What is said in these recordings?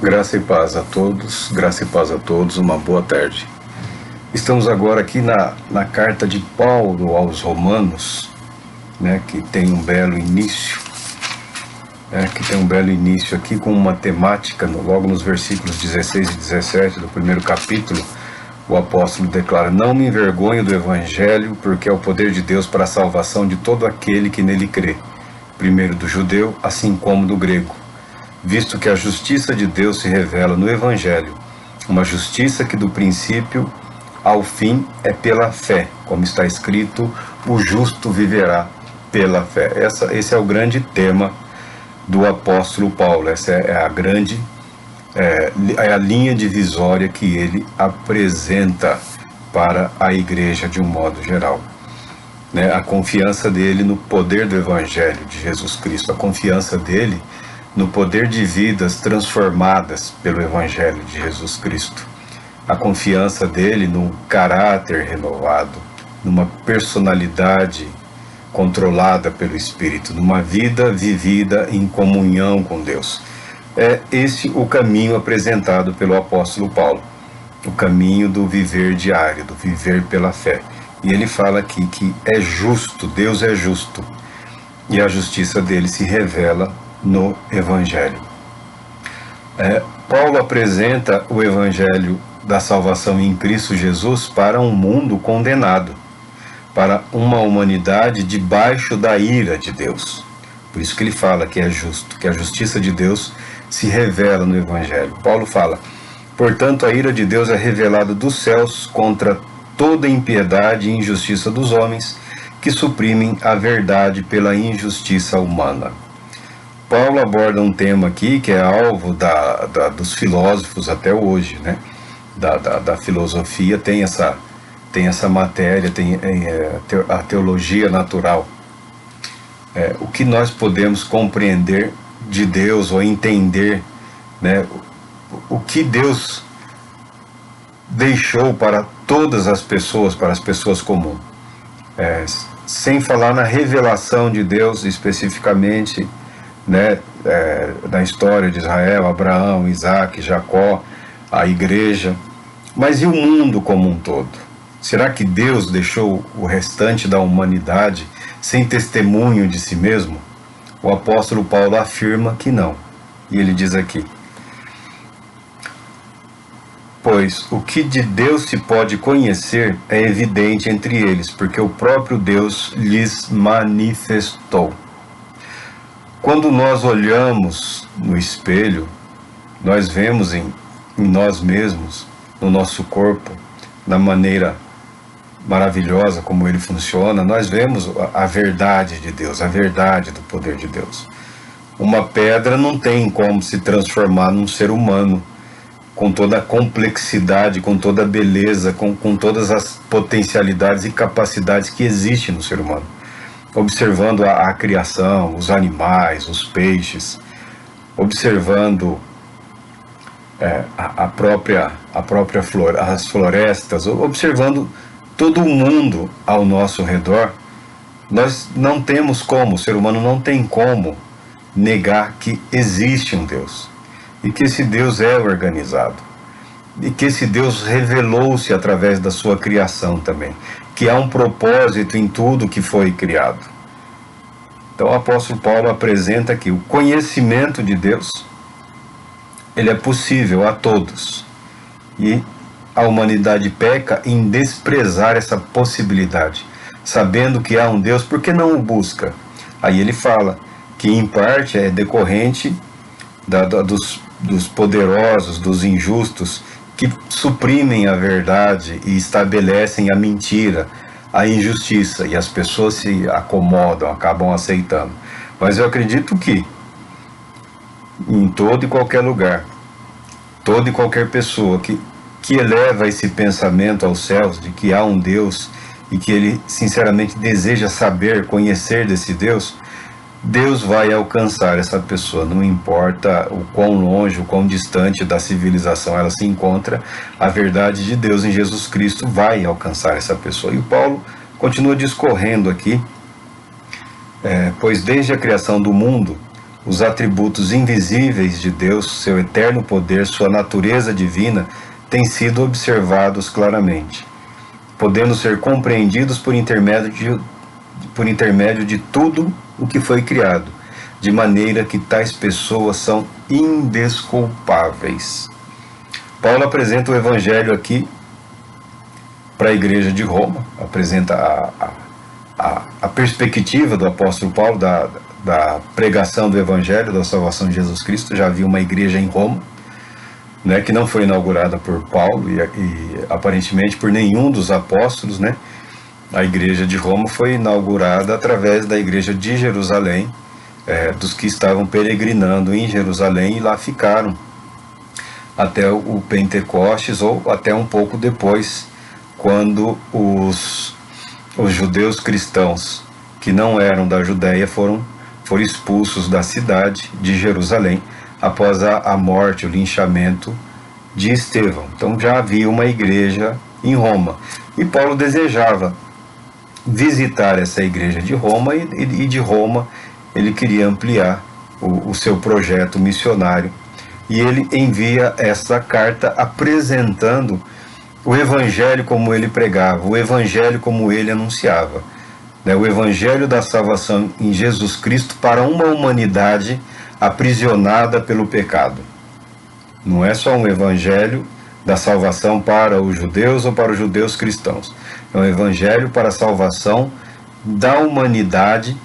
Graça e paz a todos, graça e paz a todos, uma boa tarde. Estamos agora aqui na carta de Paulo aos Romanos, que tem um belo início, aqui com uma temática, logo nos versículos 16 e 17 do primeiro capítulo, o apóstolo declara: não me envergonho do Evangelho, porque é o poder de Deus para a salvação de todo aquele que nele crê, primeiro do judeu, assim como do grego. Visto que a justiça de Deus se revela no Evangelho, uma justiça que do princípio ao fim é pela fé, como está escrito, o justo viverá pela fé. Esse é o grande tema do apóstolo Paulo, essa é a linha divisória que ele apresenta para a igreja de um modo geral. A confiança dele no poder do Evangelho de Jesus Cristo, a confiança dele no poder de vidas transformadas pelo Evangelho de Jesus Cristo, a confiança dele no caráter renovado, numa personalidade controlada pelo Espírito, numa vida vivida em comunhão com Deus. É esse o caminho apresentado pelo apóstolo Paulo, o caminho do viver diário, do viver pela fé. E ele fala aqui que é justo, Deus é justo, e a justiça dele se revela no Evangelho. Paulo apresenta o Evangelho da salvação em Cristo Jesus para um mundo condenado, para uma humanidade debaixo da ira de Deus. Por isso que ele fala que é justo, que a justiça de Deus se revela no Evangelho. Paulo fala: portanto, a ira de Deus é revelada dos céus contra toda impiedade e injustiça dos homens, que suprimem a verdade pela injustiça humana. Paulo aborda um tema aqui que é alvo dos filósofos até hoje, da filosofia, tem essa matéria, tem a teologia natural. O que nós podemos compreender de Deus ou entender, o que Deus deixou para todas as pessoas, para as pessoas comuns, sem falar na revelação de Deus especificamente, da história de Israel, Abraão, Isaac, Jacó, a igreja, mas e o mundo como um todo? Será que Deus deixou o restante da humanidade sem testemunho de si mesmo? O apóstolo Paulo afirma que não, e ele diz aqui: pois o que de Deus se pode conhecer é evidente entre eles, porque o próprio Deus lhes manifestou. Quando nós olhamos no espelho, nós vemos em nós mesmos, no nosso corpo, na maneira maravilhosa como ele funciona, nós vemos a verdade de Deus, a verdade do poder de Deus. Uma pedra não tem como se transformar num ser humano, com toda a complexidade, com toda a beleza, com todas as potencialidades e capacidades que existem no ser humano. Observando a criação, os animais, os peixes, observando a própria flor, as florestas, observando todo o mundo ao nosso redor, nós não temos como, o ser humano não tem como negar que existe um Deus, e que esse Deus é organizado, e que esse Deus revelou-se através da sua criação também, que há um propósito em tudo que foi criado. Então o apóstolo Paulo apresenta que o conhecimento de Deus, ele é possível a todos, e a humanidade peca em desprezar essa possibilidade, sabendo que há um Deus, por que não o busca? Aí ele fala que em parte é decorrente dos poderosos, dos injustos, que suprimem a verdade e estabelecem a mentira, a injustiça, e as pessoas se acomodam, acabam aceitando. Mas eu acredito que em todo e qualquer lugar, toda e qualquer pessoa que eleva esse pensamento aos céus de que há um Deus e que ele sinceramente deseja saber, conhecer desse Deus, Deus vai alcançar essa pessoa, não importa o quão longe, o quão distante da civilização ela se encontra, a verdade de Deus em Jesus Cristo vai alcançar essa pessoa. E o Paulo continua discorrendo aqui, pois desde a criação do mundo, os atributos invisíveis de Deus, seu eterno poder, sua natureza divina, têm sido observados claramente, podendo ser compreendidos por intermédio de tudo o que foi criado, de maneira que tais pessoas são indesculpáveis. Paulo apresenta o Evangelho aqui para a igreja de Roma, apresenta a perspectiva do apóstolo Paulo da pregação do Evangelho, da salvação de Jesus Cristo. Já havia uma igreja em Roma, né, que não foi inaugurada por Paulo e aparentemente por nenhum dos apóstolos, né? A igreja de Roma foi inaugurada através da igreja de Jerusalém, dos que estavam peregrinando em Jerusalém e lá ficaram até o Pentecostes ou até um pouco depois, quando os judeus cristãos que não eram da Judéia foram expulsos da cidade de Jerusalém após a morte, o linchamento de Estevão. Então já havia uma igreja em Roma e Paulo desejava visitar essa igreja de Roma e de Roma ele queria ampliar o seu projeto missionário. E ele envia essa carta apresentando o Evangelho como ele pregava, o Evangelho como ele anunciava, né? O Evangelho da salvação em Jesus Cristo para uma humanidade aprisionada pelo pecado. Não é só um Evangelho da salvação para os judeus ou para os judeus cristãos. É um Evangelho para a salvação da humanidade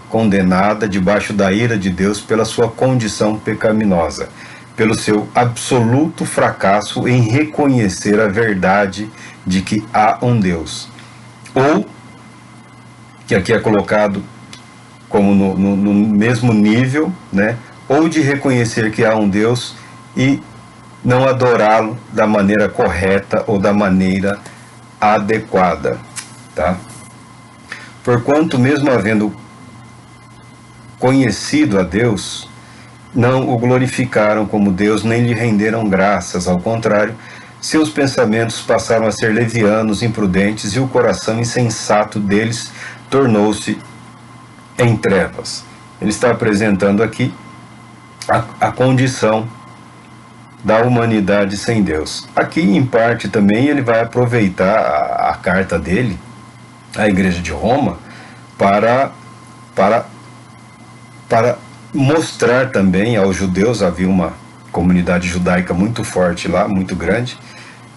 condenada debaixo da ira de Deus pela sua condição pecaminosa, pelo seu absoluto fracasso em reconhecer a verdade de que há um Deus. Ou, que aqui é colocado como no mesmo nível, né? Ou de reconhecer que há um Deus e não adorá-lo da maneira correta ou da maneira adequada, tá? Porquanto, mesmo havendo conhecido a Deus, não o glorificaram como Deus, nem lhe renderam graças. Ao contrário, seus pensamentos passaram a ser levianos, imprudentes, e o coração insensato deles tornou-se em trevas. Ele está apresentando aqui a condição da humanidade sem Deus. Aqui, em parte, também ele vai aproveitar a carta dele à igreja de Roma para mostrar também aos judeus. Havia uma comunidade judaica muito forte lá, muito grande,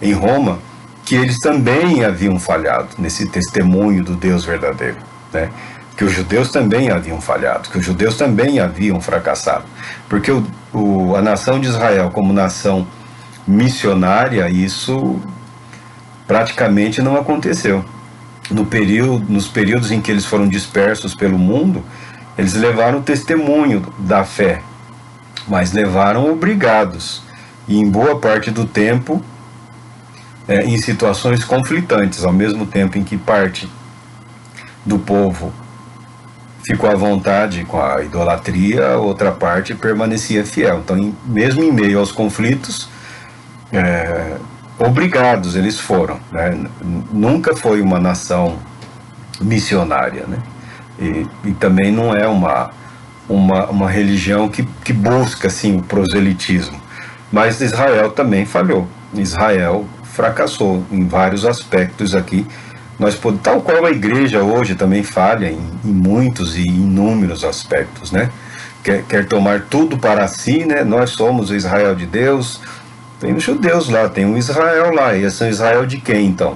em Roma, que eles também haviam falhado nesse testemunho do Deus verdadeiro, né? Que os judeus também haviam falhado, que os judeus também haviam fracassado, porque a nação de Israel como nação missionária, isso praticamente não aconteceu. Nos períodos em que eles foram dispersos pelo mundo, eles levaram o testemunho da fé, mas levaram obrigados, e em boa parte do tempo em situações conflitantes, ao mesmo tempo em que parte do povo ficou à vontade com a idolatria, a outra parte permanecia fiel. Então, mesmo em meio aos conflitos, obrigados eles foram, né? Nunca foi uma nação missionária, né? E também não é uma religião que busca assim, o proselitismo. Mas Israel também falhou. Israel fracassou em vários aspectos aqui. Tal qual a igreja hoje também falha em muitos e inúmeros aspectos, né? Quer tomar tudo para si, né? Nós somos o Israel de Deus. Tem os judeus lá, tem um Israel lá. E esse é o Israel de quem, então?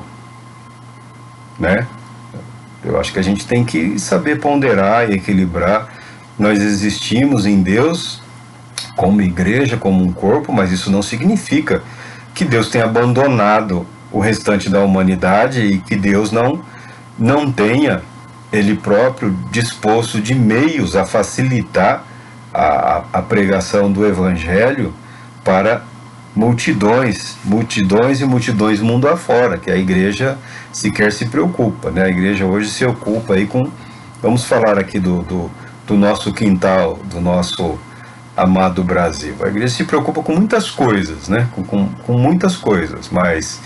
Né? Eu acho que a gente tem que saber ponderar e equilibrar. Nós existimos em Deus como igreja, como um corpo, mas isso não significa que Deus tenha abandonado o restante da humanidade e que Deus não tenha Ele próprio disposto de meios a facilitar a pregação do Evangelho para multidões e multidões mundo afora, que a igreja sequer se preocupa, né? A igreja hoje se ocupa aí com, vamos falar aqui do nosso quintal, do nosso amado Brasil. A igreja se preocupa com muitas coisas, né? Com muitas coisas, mas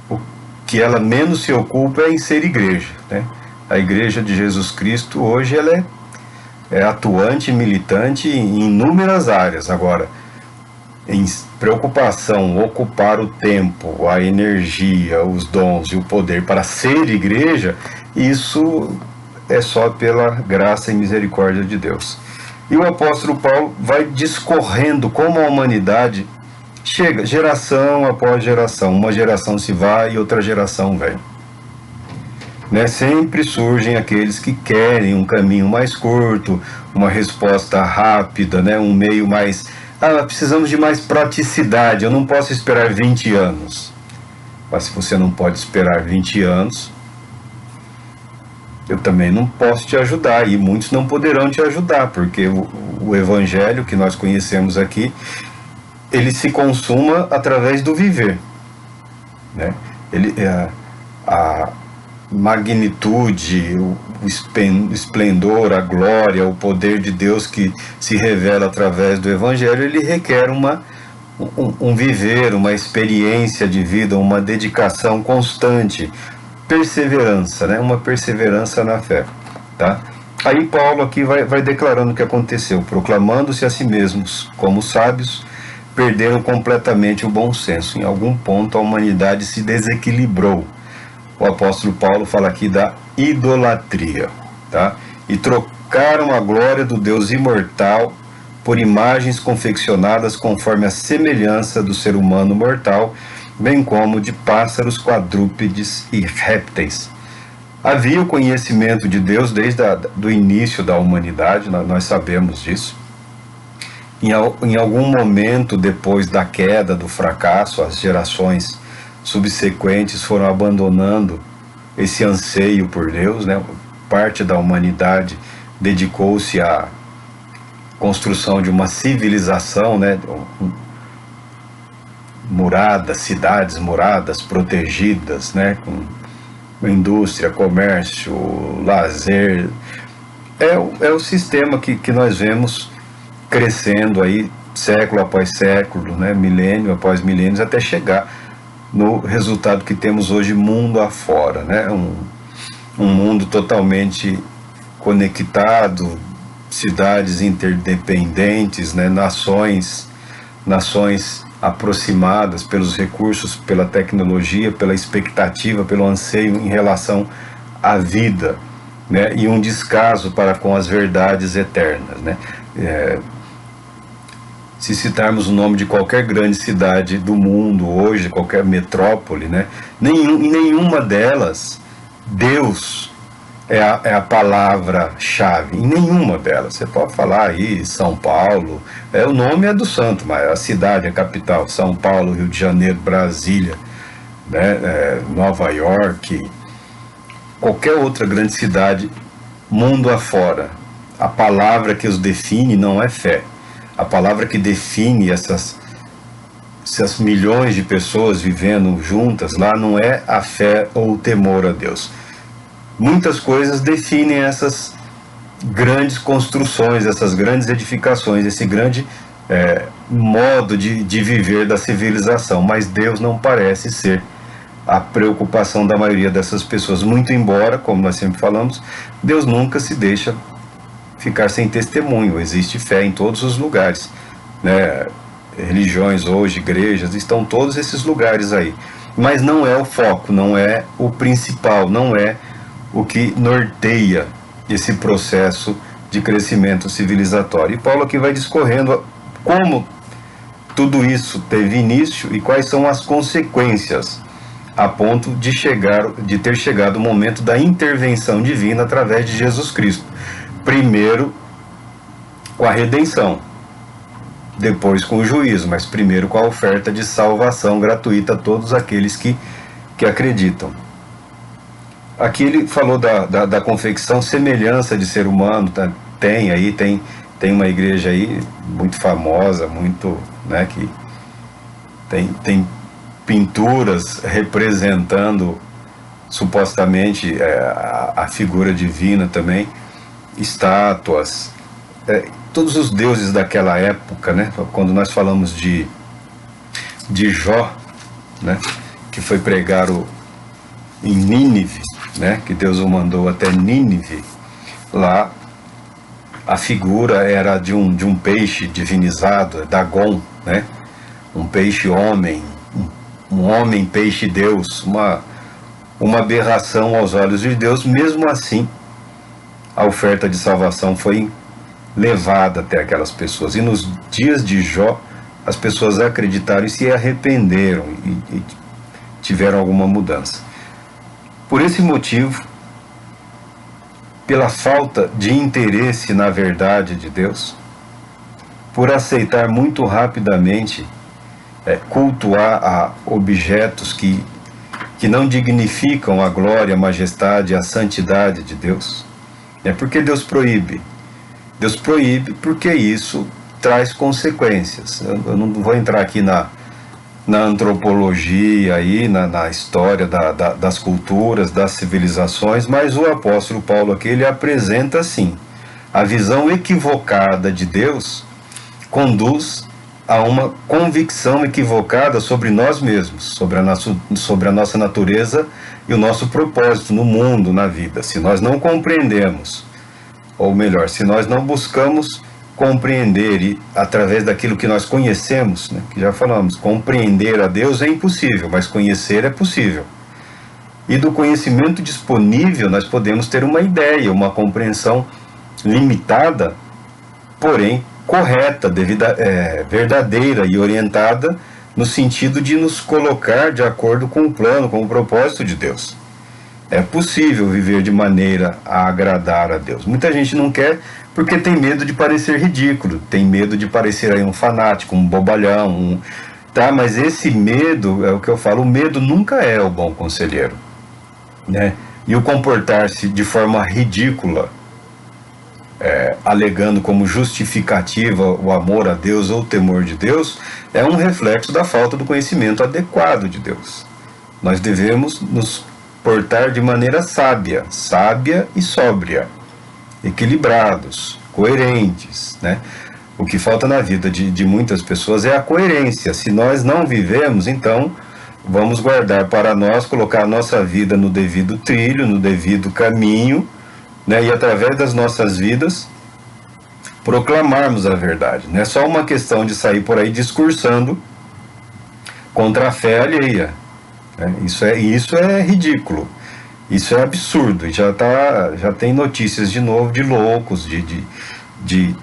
o que ela menos se ocupa é em ser igreja, né? A Igreja de Jesus Cristo hoje ela é atuante e militante em inúmeras áreas. Agora, em preocupação, ocupar o tempo, a energia, os dons e o poder para ser igreja, isso é só pela graça e misericórdia de Deus. E o apóstolo Paulo vai discorrendo como a humanidade chega, geração após geração. Uma geração se vai e outra geração vem. Né? Sempre surgem aqueles que querem um caminho mais curto, uma resposta rápida, né? Um meio mais... precisamos de mais praticidade, eu não posso esperar 20 anos. Mas se você não pode esperar 20 anos, eu também não posso te ajudar, e muitos não poderão te ajudar, porque o evangelho que nós conhecemos aqui, ele se consuma através do viver, né? A magnitude, o esplendor, a glória, o poder de Deus que se revela através do evangelho, ele requer um viver, uma experiência de vida, uma dedicação constante, perseverança, né? Uma perseverança na fé, tá? Aí Paulo aqui vai declarando o que aconteceu: proclamando-se a si mesmos como sábios, perderam completamente o bom senso. Em algum ponto a humanidade se desequilibrou. O apóstolo Paulo fala aqui da idolatria, tá? E trocaram a glória do Deus imortal por imagens confeccionadas conforme a semelhança do ser humano mortal, bem como de pássaros, quadrúpedes e répteis. Havia o conhecimento de Deus desde o início da humanidade, nós sabemos disso. Em algum momento depois da queda, do fracasso, as gerações subsequentes foram abandonando esse anseio por Deus, né? Parte da humanidade dedicou-se à construção de uma civilização, né? Muradas, cidades muradas, protegidas, né? Com indústria, comércio, lazer. É o sistema que nós vemos crescendo aí século após século, né? Milênio após milênios, até chegar no resultado que temos hoje mundo afora, né? Um mundo totalmente conectado, cidades interdependentes, né? Nações aproximadas pelos recursos, pela tecnologia, pela expectativa, pelo anseio em relação à vida, né? E um descaso para com as verdades eternas, né? Se citarmos o nome de qualquer grande cidade do mundo hoje, qualquer metrópole, né? Em nenhuma delas Deus é a palavra-chave, em nenhuma delas. Você pode falar aí São Paulo, o nome é do santo, mas a cidade, a capital, São Paulo, Rio de Janeiro, Brasília, né? Nova York, qualquer outra grande cidade, mundo afora, a palavra que os define não é fé. A palavra que define essas milhões de pessoas vivendo juntas lá não é a fé ou o temor a Deus. Muitas coisas definem essas grandes construções, essas grandes edificações, esse grande modo de viver da civilização, mas Deus não parece ser a preocupação da maioria dessas pessoas, muito embora, como nós sempre falamos, Deus nunca se deixa ficar sem testemunho. Existe fé em todos os lugares, né? Religiões hoje, igrejas, estão todos esses lugares aí, mas não é o foco, não é o principal, não é o que norteia esse processo de crescimento civilizatório. E Paulo aqui vai discorrendo como tudo isso teve início e quais são as consequências, a ponto de ter chegado o momento da intervenção divina através de Jesus Cristo. Primeiro com a redenção, depois com o juízo, mas primeiro com a oferta de salvação gratuita a todos aqueles que acreditam. Aqui ele falou da confecção, semelhança de ser humano, tá? Tem uma igreja aí muito famosa, muito, né, que tem pinturas representando supostamente a figura divina também, estátuas, todos os deuses daquela época, né? Quando nós falamos de Jó, né, que foi pregar em Nínive, né, que Deus o mandou até Nínive, lá a figura era de um peixe divinizado, Dagon, né, um peixe homem, um homem peixe Deus, uma aberração aos olhos de Deus. Mesmo assim, a oferta de salvação foi levada até aquelas pessoas. E nos dias de Jó, as pessoas acreditaram e se arrependeram e tiveram alguma mudança. Por esse motivo, pela falta de interesse na verdade de Deus, por aceitar muito rapidamente cultuar a objetos que não dignificam a glória, a majestade, a santidade de Deus. É porque Deus proíbe. Deus proíbe porque isso traz consequências. Eu não vou entrar aqui na antropologia, aí, na história das culturas, das civilizações, mas o apóstolo Paulo aqui, ele apresenta, sim, a visão equivocada de Deus conduz a uma convicção equivocada sobre nós mesmos, sobre a nossa natureza e o nosso propósito no mundo, na vida. Se nós não compreendemos, ou melhor, se nós não buscamos compreender e através daquilo que nós conhecemos, né, que já falamos, compreender a Deus é impossível, mas conhecer é possível. E do conhecimento disponível nós podemos ter uma ideia, uma compreensão limitada, porém correta, verdadeira e orientada no sentido de nos colocar de acordo com o plano, com o propósito de Deus. É possível viver de maneira a agradar a Deus. Muita gente não quer porque tem medo de parecer ridículo, tem medo de parecer aí um fanático, um bobalhão, tá? Mas esse medo, é o que eu falo, o medo nunca é o bom conselheiro, né? E o comportar-se de forma ridícula, alegando como justificativa o amor a Deus ou o temor de Deus, é um reflexo da falta do conhecimento adequado de Deus. Nós devemos nos portar de maneira sábia e sóbria, equilibrados, coerentes, né? O que falta na vida de muitas pessoas é a coerência. Se nós não vivemos, então vamos guardar para nós, colocar a nossa vida no devido trilho, no devido caminho, né? E através das nossas vidas proclamarmos a verdade. Não é só uma questão de sair por aí discursando contra a fé alheia, né? Isso é ridículo. Isso é absurdo. E já tem notícias de novo de loucos, de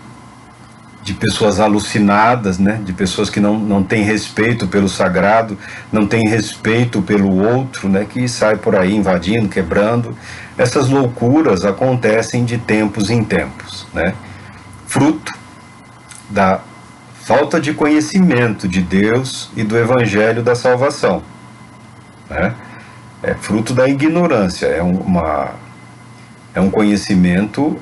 pessoas alucinadas, né? De pessoas que não têm respeito pelo sagrado, não têm respeito pelo outro, né? Que sai por aí invadindo, quebrando. Essas loucuras acontecem de tempos em tempos, né? Fruto da falta de conhecimento de Deus e do Evangelho da salvação, né? É fruto da ignorância, é um conhecimento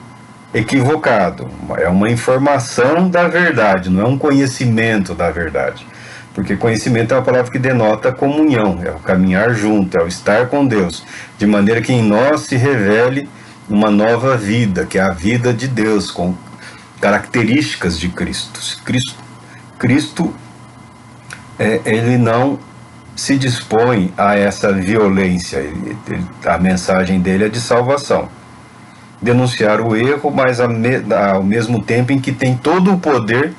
equivocado, é uma informação da verdade, não é um conhecimento da verdade. Porque conhecimento é uma palavra que denota comunhão, é o caminhar junto, é o estar com Deus, de maneira que em nós se revele uma nova vida, que é a vida de Deus, com características de Cristo. Cristo ele não se dispõe a essa violência, a mensagem dele é de salvação. Denunciar o erro, mas ao mesmo tempo em que tem todo o poder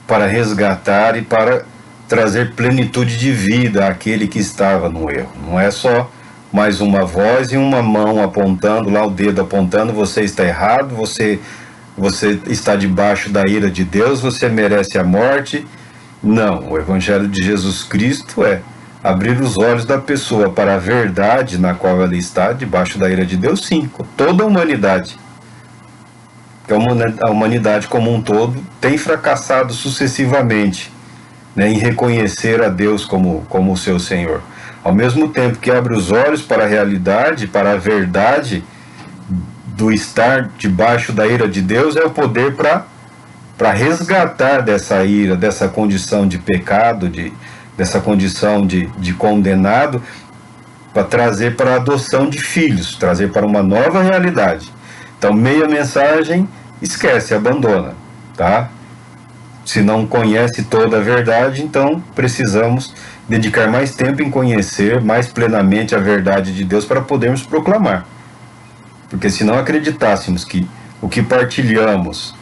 para resgatar e para trazer plenitude de vida àquele que estava no erro. Não é só mais uma voz e uma mão apontando, lá o dedo apontando, você está errado, você está debaixo da ira de Deus, você merece a morte. Não, o Evangelho de Jesus Cristo é abrir os olhos da pessoa para a verdade na qual ela está, debaixo da ira de Deus, sim, toda a humanidade. A humanidade como um todo tem fracassado sucessivamente, né, em reconhecer a Deus como o seu Senhor. Ao mesmo tempo que abre os olhos para a realidade, para a verdade do estar debaixo da ira de Deus, é o poder para resgatar dessa ira, dessa condição de pecado, dessa condição de condenado, para trazer para a adoção de filhos, trazer para uma nova realidade. Então, meia mensagem, esquece, abandona, tá? Se não conhece toda a verdade, então precisamos dedicar mais tempo em conhecer mais plenamente a verdade de Deus para podermos proclamar. Porque se não acreditássemos que o que partilhamos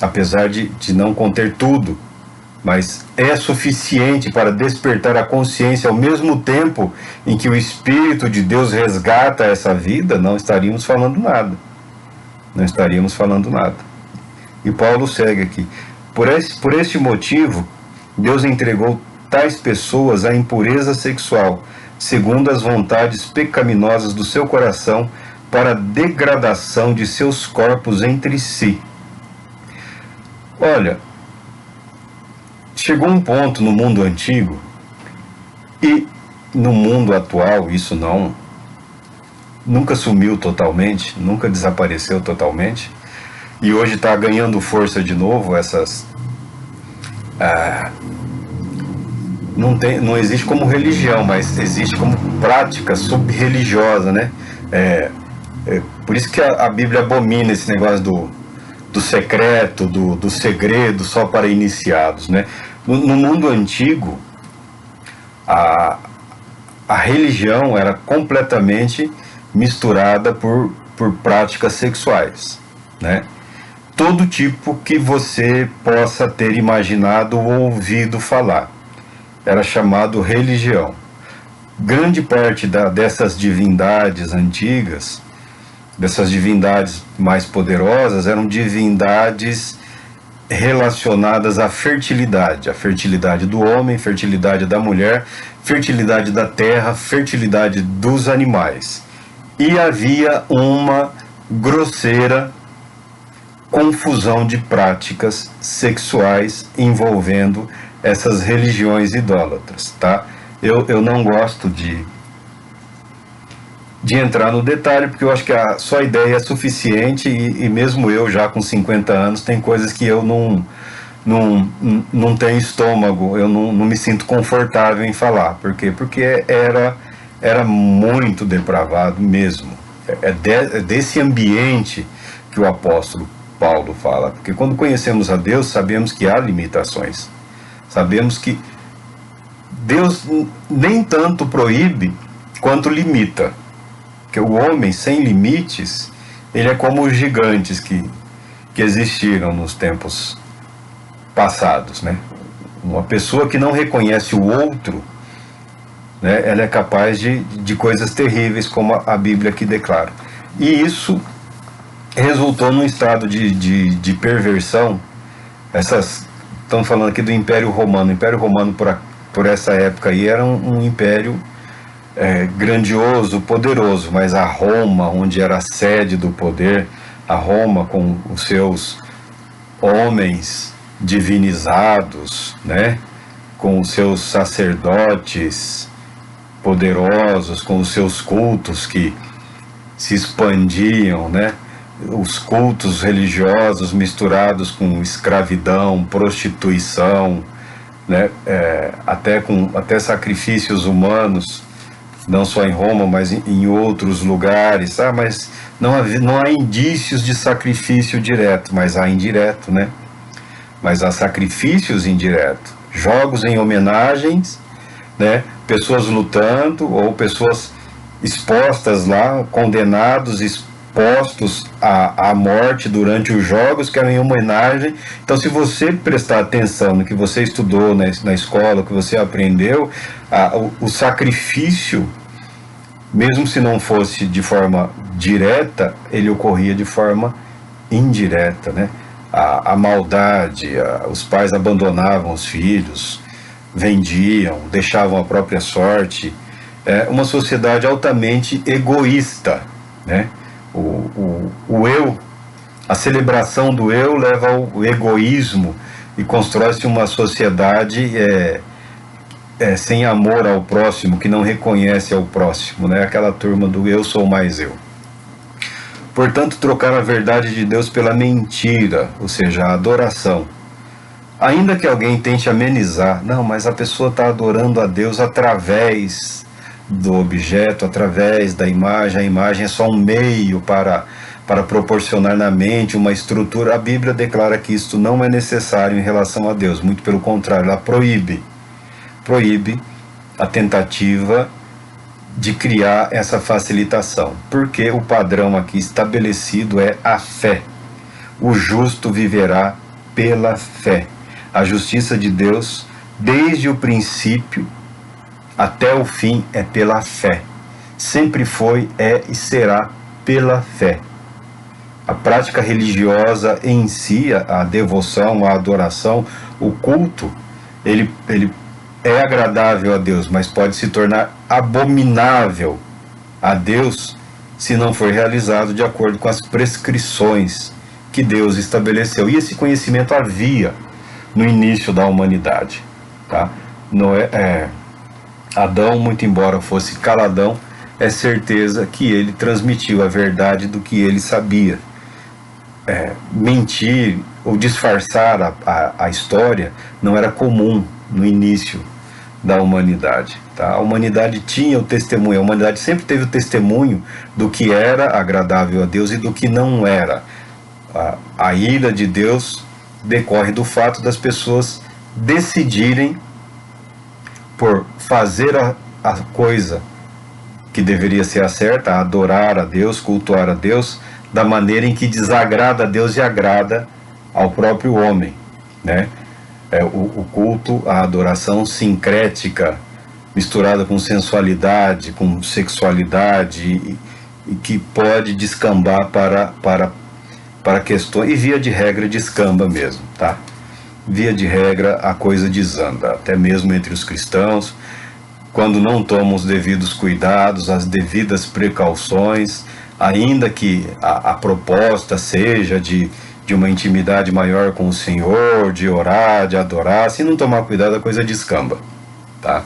apesar de não conter tudo, mas é suficiente para despertar a consciência ao mesmo tempo em que o Espírito de Deus resgata essa vida, não estaríamos falando nada. Não estaríamos falando nada. E Paulo segue aqui. Por este motivo, Deus entregou tais pessoas à impureza sexual, segundo as vontades pecaminosas do seu coração, para a degradação de seus corpos entre si. Olha, chegou um ponto no mundo antigo e no mundo atual, isso nunca sumiu totalmente, nunca desapareceu totalmente, e hoje está ganhando força de novo não existe como religião, mas existe como prática sub-religiosa, né? Por isso que a Bíblia abomina esse negócio do secreto, do segredo só para iniciados, né? No mundo antigo, a religião era completamente misturada por práticas sexuais, né? Todo tipo que você possa ter imaginado ou ouvido falar era chamado religião. Grande parte dessas divindades antigas, dessas divindades mais poderosas, eram divindades relacionadas à fertilidade. A fertilidade do homem, fertilidade da mulher, fertilidade da terra, fertilidade dos animais. E havia uma grosseira confusão de práticas sexuais envolvendo essas religiões idólatras, tá? Eu não gosto de entrar no detalhe, porque eu acho que só a ideia é suficiente e mesmo eu já com 50 anos tem coisas que eu não tenho estômago, eu não me sinto confortável em falar. Por quê? Porque era muito depravado mesmo. É desse ambiente que o apóstolo Paulo fala, porque quando conhecemos a Deus, sabemos que há limitações, sabemos que Deus nem tanto proíbe quanto limita, porque o homem sem limites, ele é como os gigantes que existiram nos tempos passados, né? Uma pessoa que não reconhece o outro, né, ela é capaz de coisas terríveis, como a Bíblia aqui declara. E isso resultou num estado de perversão. Estamos falando aqui do Império Romano. O Império Romano, por essa época aí, era um império grandioso, poderoso, mas a Roma, onde era a sede do poder, a Roma com os seus homens divinizados, né, com os seus sacerdotes poderosos, com os seus cultos que se expandiam, né, os cultos religiosos misturados com escravidão, prostituição, né, até sacrifícios humanos, não só em Roma, mas em outros lugares. Mas não há indícios de sacrifício direto, mas há indireto, né? Mas há sacrifícios indiretos, jogos em homenagens, né? Pessoas lutando ou pessoas expostas lá, condenados, expostos à morte durante os jogos, que eram em homenagem. Então, se você prestar atenção no que você estudou na escola, o que você aprendeu, o sacrifício, mesmo se não fosse de forma direta, ele ocorria de forma indireta, né? A maldade, os pais abandonavam os filhos, vendiam, deixavam a própria sorte. Uma sociedade altamente egoísta, né? O eu, a celebração do eu leva ao egoísmo e constrói-se uma sociedade sem amor ao próximo, que não reconhece ao próximo, né? Aquela turma do eu sou mais eu. Portanto, trocar a verdade de Deus pela mentira, ou seja, a adoração. Ainda que alguém tente amenizar, não, mas a pessoa está adorando a Deus através do objeto, através da imagem, a imagem é só um meio para proporcionar na mente uma estrutura. A Bíblia declara que isto não é necessário em relação a Deus, muito pelo contrário, ela proíbe. proíbe a tentativa de criar essa facilitação, porque o padrão aqui estabelecido é a fé. O justo viverá pela fé. A justiça de Deus, desde o princípio até o fim, é pela fé. Sempre foi, é e será pela fé. A prática religiosa em si, a devoção, a adoração, o culto, ele é agradável a Deus, mas pode se tornar abominável a Deus se não for realizado de acordo com as prescrições que Deus estabeleceu. E esse conhecimento havia no início da humanidade, tá? Adão, muito embora fosse caladão, é certeza que ele transmitiu a verdade do que ele sabia. Mentir ou disfarçar a história não era comum no início da humanidade, tá? A humanidade tinha o testemunho, a humanidade sempre teve o testemunho do que era agradável a Deus e do que não era. A ira de Deus decorre do fato das pessoas decidirem por fazer a coisa que deveria ser a certa, adorar a Deus, cultuar a Deus, da maneira em que desagrada a Deus e agrada ao próprio homem, né? O culto, a adoração sincrética, misturada com sensualidade, com sexualidade, e que pode descambar para questões, e via de regra descamba mesmo, tá? Via de regra a coisa desanda, até mesmo entre os cristãos, quando não tomam os devidos cuidados, as devidas precauções, ainda que a proposta seja de uma intimidade maior com o Senhor, de orar, de adorar, se não tomar cuidado a coisa descamba, tá?